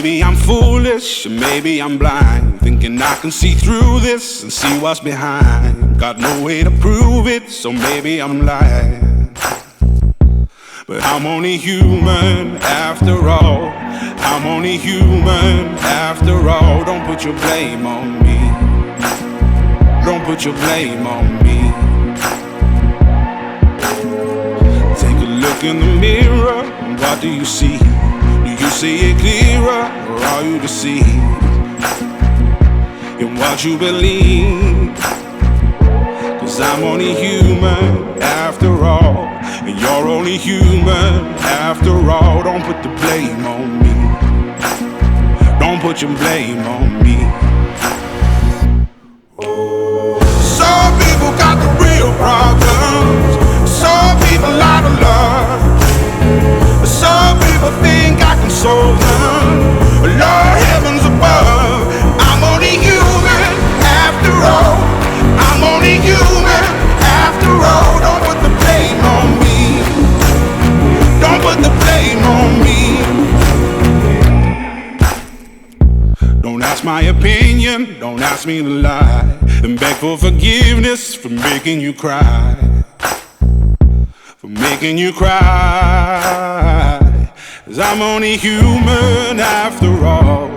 maybe I'm foolish, or maybe I'm blind, thinking I can see through this and see what's behind. Got no way to prove it, so maybe I'm lying. But I'm only human after all. I'm only human after all. Don't put your blame on me. Don't put your blame on me. Take a look in the mirror, and what do you see? Do you see it clearer, or are you deceived in what you believe? 'Cause I'm only human after all, and you're only human after all. Don't put the blame on me. Don't put your blame on me. Some people got the real problems. Some people out of love. Some people think I can solve them. Lord, heavens above, I'm only human after all. I'm only human after all. Don't put the blame on me. Don't put the blame on me. Don't ask my opinion, don't ask me to lie, and beg for forgiveness for making you cry. For making you cry. 'Cause I'm only human after all.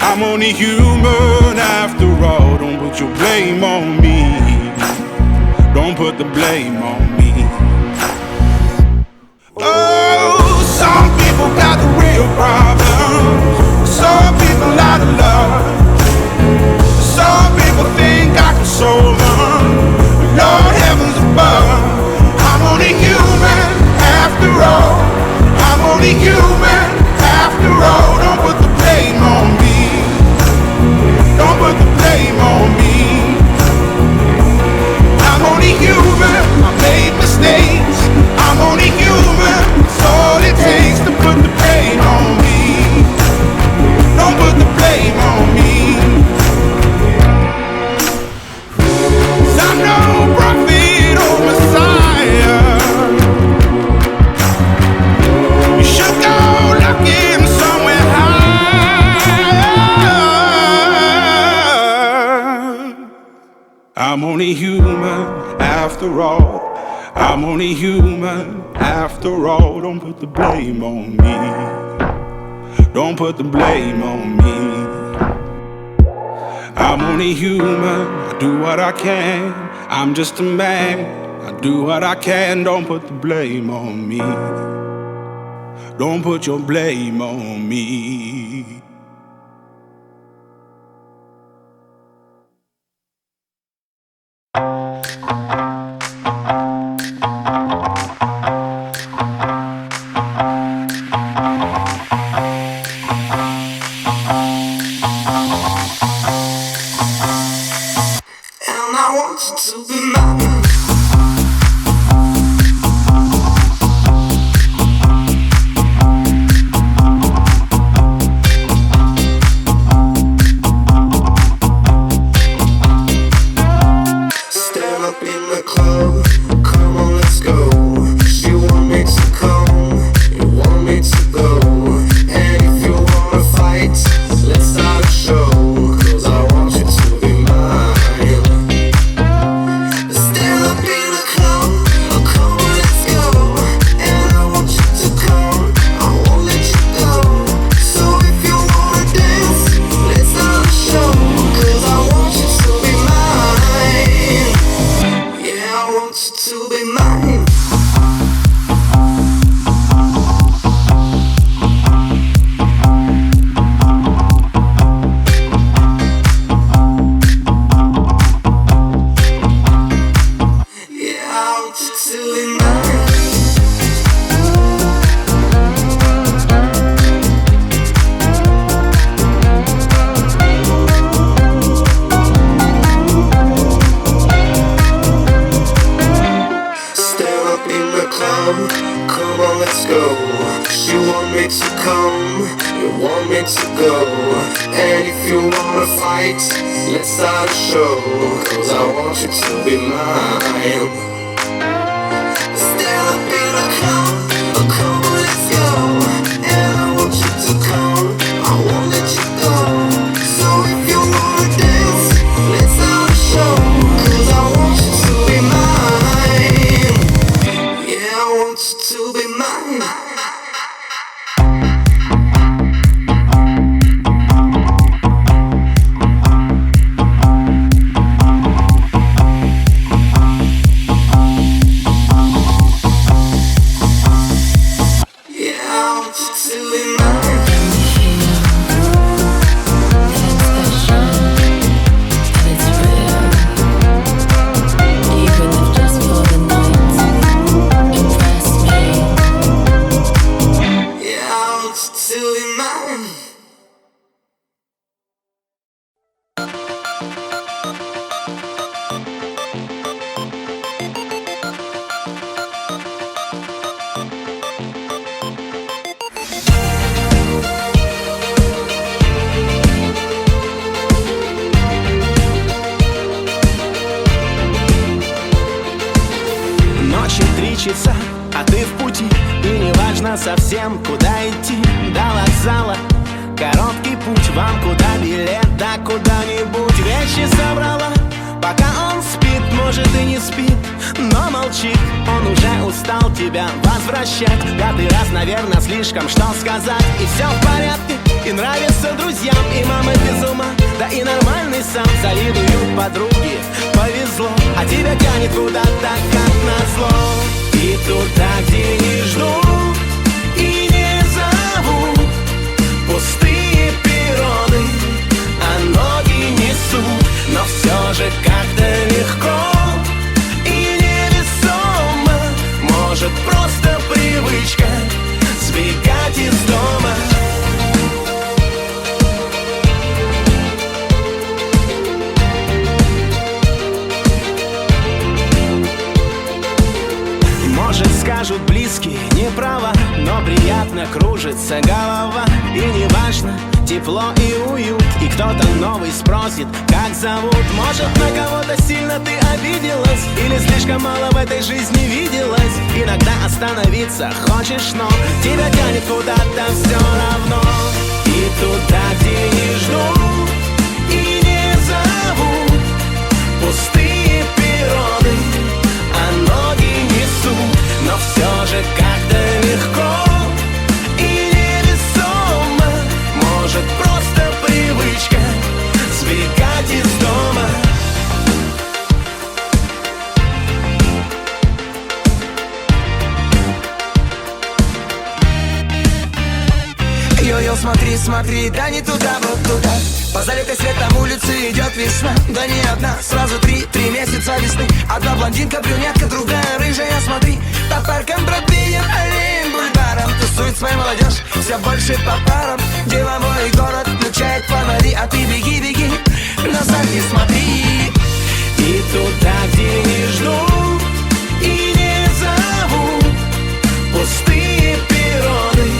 I'm only human after all. Don't put your blame on me. Don't put the blame on me. Oh, some people got the real problems. Some people out of love. Some people think I can solve them. Lord, heavens above, I'm only human after all. I'm only human after all. Don't put the blame on me. Don't put the blame on me. I'm only human, I made mistakes. I'm only human, it's all it takes to put the blame on me. Don't put the blame on me. 'Cause I'm no prophet or Messiah. You should go looking somewhere higher. I'm only human after all. I'm only human after all. Don't put the blame on me. Don't put the blame on me. I'm only human, I do what I can. I'm just a man, I do what I can. Don't put the blame on me. Don't put your blame on me. Let's start a show, 'cause I want you to be mine. Stand up in a come, let's go. And I want you to come, I want it ясно совсем, куда идти до вокзала. Короткий путь, вам куда билет, да куда-нибудь. Вещи собрала, пока он спит, может и не спит, но молчит. Он уже устал тебя возвращать. Пятый раз, наверное, слишком, что сказать. И все в порядке, и нравится друзьям, и мама без ума, да и нормальный сам. Завидуют подруги, повезло, а тебя тянет куда-то, как назло. И туда, где не ждут и не зовут, пустые перроны, а ноги несут. Но все же как-то легко и невесомо. Может, просто привычка сбегать из дома. Может, скажут близкие, не права, но приятно кружится голова. И не важно, тепло и уют, и кто-то новый спросит, как зовут. Может, на кого-то сильно ты обиделась, или слишком мало в этой жизни виделась. Иногда остановиться хочешь, но тебя тянет куда-то все равно. И туда, где не ждут и не зовут, пустые перроны, а ноги несут. Но все же как-то легко и невесомо. Может, просто привычка сбегать из дома. Йо-йо, смотри, смотри, да не туда, вот туда. По залитой светом улице идет весна. Да не одна, сразу три месяца весны. Одна блондинка, брюнетка, другая рыжая, смотри. По паркам, Бродвеем, аллеям, бульварам тусует своя молодежь, все больше по парам. Деловой город включает фонари, а ты беги, беги, назад не смотри. И туда, где не ждут и не зовут, пустые перроны,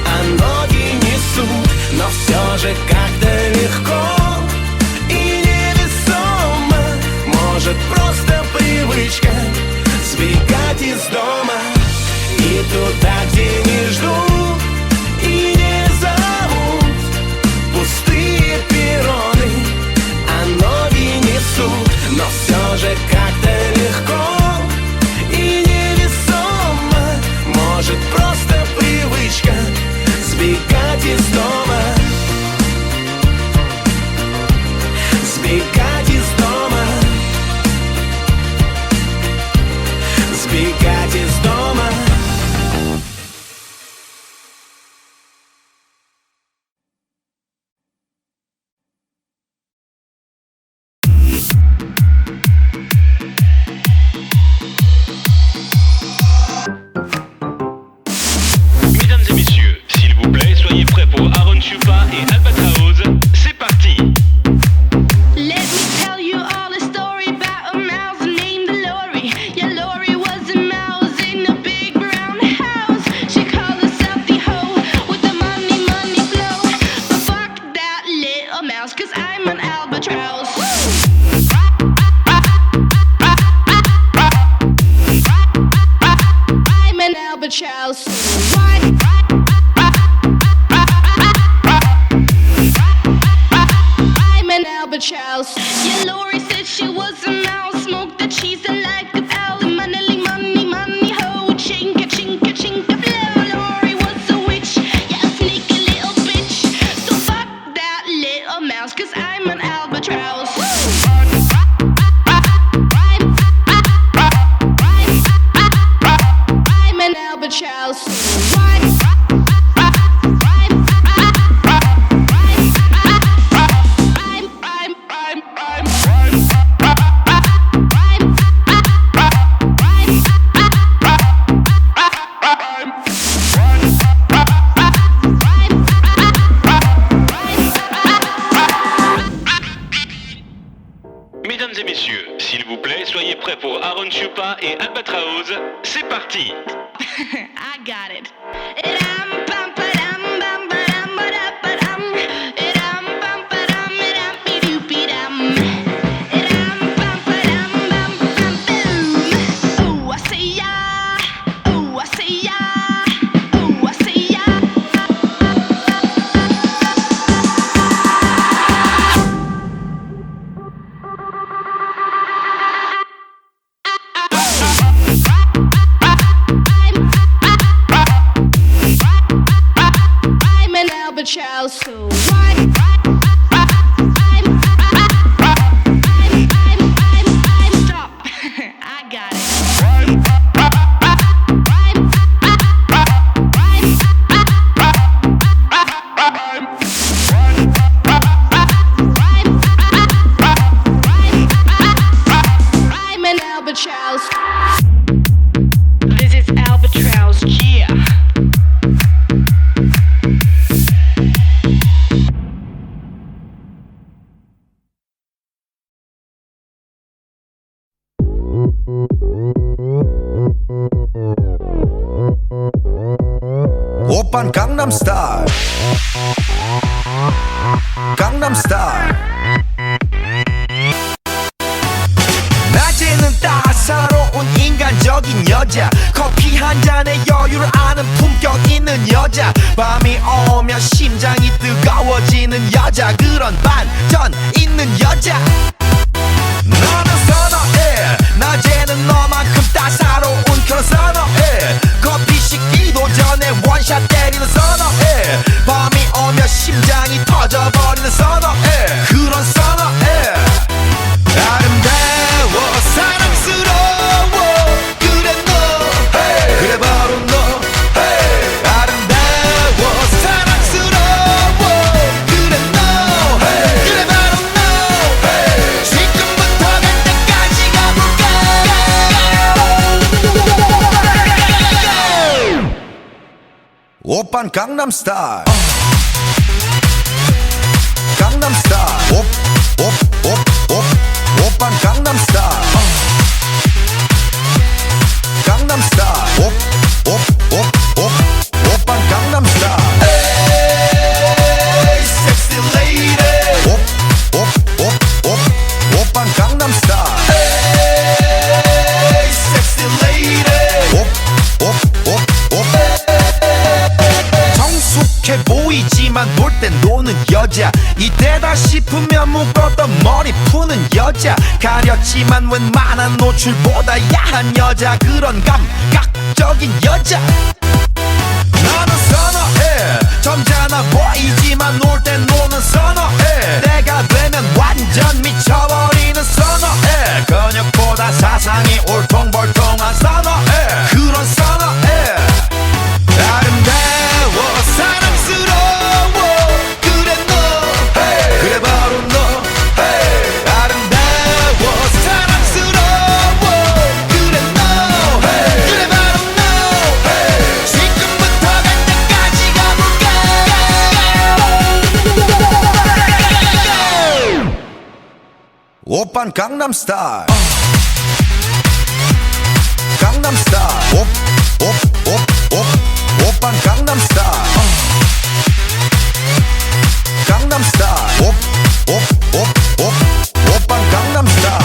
а ноги несут. Но все же как-то легко и невесомо. Может, просто привычка сбегать из дома. И туда, где не ждут и не зовут, пустые перроны, а ноги несут. Но все же как-то легко и невесомо. Может, просто привычка сбегать из дома. Сбегать из дома. Сбегать из дома. Mesdames et messieurs, s'il vous plaît, soyez prêts pour Aaron Chupa et Albatraoz. C'est parti! Let me tell you all a story about a mouse named Lori. Yeah, Lori was a mouse in a big brown house. She called herself the hoe with the money, money flow. But fuck that little mouse, 'cause I'm an albatross. I'm an albatross. I'm an albatross. Yeah, Lori said she was a mouse, smoked the cheese and like a owl. Money, money, money, ho, chinka, chinka, chinka, blow. Lori was a witch, yeah, a sneaky little bitch. So fuck that little mouse, 'cause I'm an albatross. I'm an albatross. Mesdames et messieurs, s'il vous plaît, soyez prêts pour Aaron Chupa et Albatraoz. C'est parti! I got it. Ooh, I say yeah. Ooh, I say yeah. Ooh, 스타일. 낮에는 따사로운 인간적인 여자, 커피 한 잔에 여유를 아는 품격 있는 여자, 밤이 오면 심장이 뜨거워지는 여자, 그런 반전 있는 여자. 너는 선어해, 낮에는 너만큼 따사로운 그런 선어해, 커피 식기도 전에 원샷 때리는 선어해, 밤이 오면 심장이 터져버리는 선어해, 그런 선어해. 아름다워 사랑스러워 그래 너 hey. 그래 바로 너 hey. 아름다워 사랑스러워 그래 너 hey. 그래 바로 너 hey. 지금부터 갈 때까지 가볼까. 오빤 강남스타일. 강남스타일. 오빤 강남스타일. 강남스타일. 오빤 강남스타일. 에이 섹시 레이디. 오빤 강남스타일. 에이 섹시 레이디. 성숙해 보이지만 놀 땐 노는 여자, 이때다 싶으면 묶었던 머리 푸는 여자, 가렸지만 웬만한 노출보다 야한 여자, 그런 감각적인 여자. 나는 선어해, 점잖아 보이지만 놀 땐 노는 선어해, 내가 되면 완전 미쳐버리는 선어해, 근육보다 사상이 울퉁불퉁한 선어해, 그런 선어해. 아름다워 사랑스러워 그래 너 hey. 그래 바로 너 hey. 아름다워 사랑스러워 그래 너 hey. 그래 바로 너 hey. 지금부터 갈 때까지 가볼까. 오빤 강남스타일. 강남스타일. 오빤 강남스타일. 강남스타일. 오빤 강남스타일.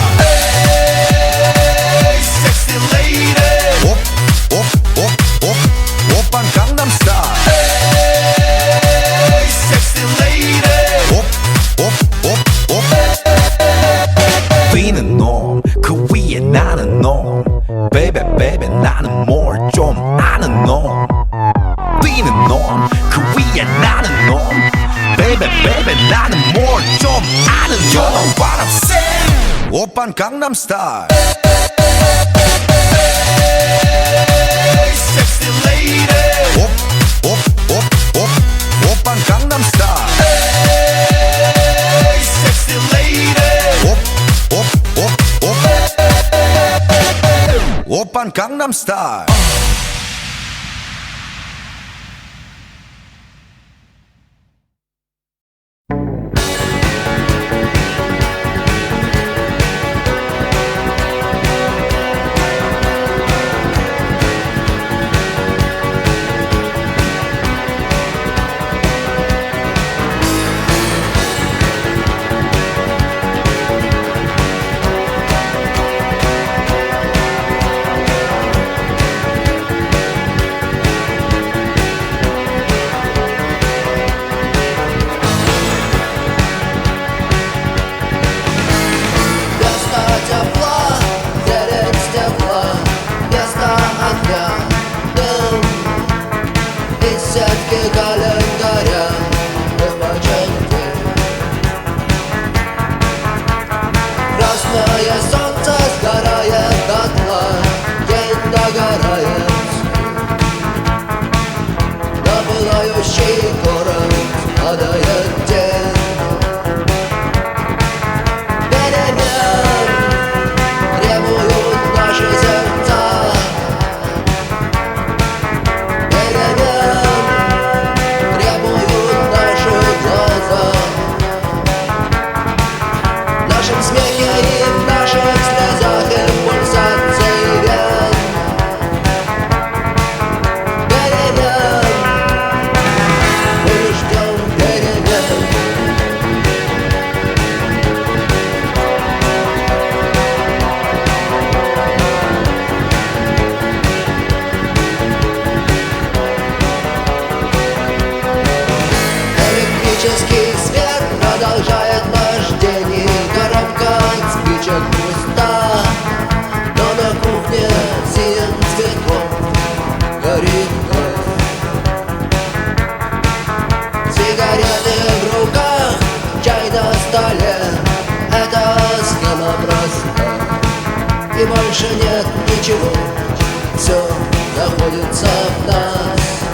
에이 섹시 레이디. 오빤 강남스타일. 에이 섹시 레이디. 뛰는 놈, 그 위에 나는 놈, 베이베 베이베 나는 뭘 좀 아는 놈. 뛰는 놈, 그 위에 나는 놈, 베이베 베이베 나는 뭘 좀 아는 놈. You know what I'm saying? 오빤 강남스타일. Hey, sexy lady. 오빤 강남스타일. Hey, sexy lady. 오빤 강남스타일. и больше нет ничего. Все находится в нас.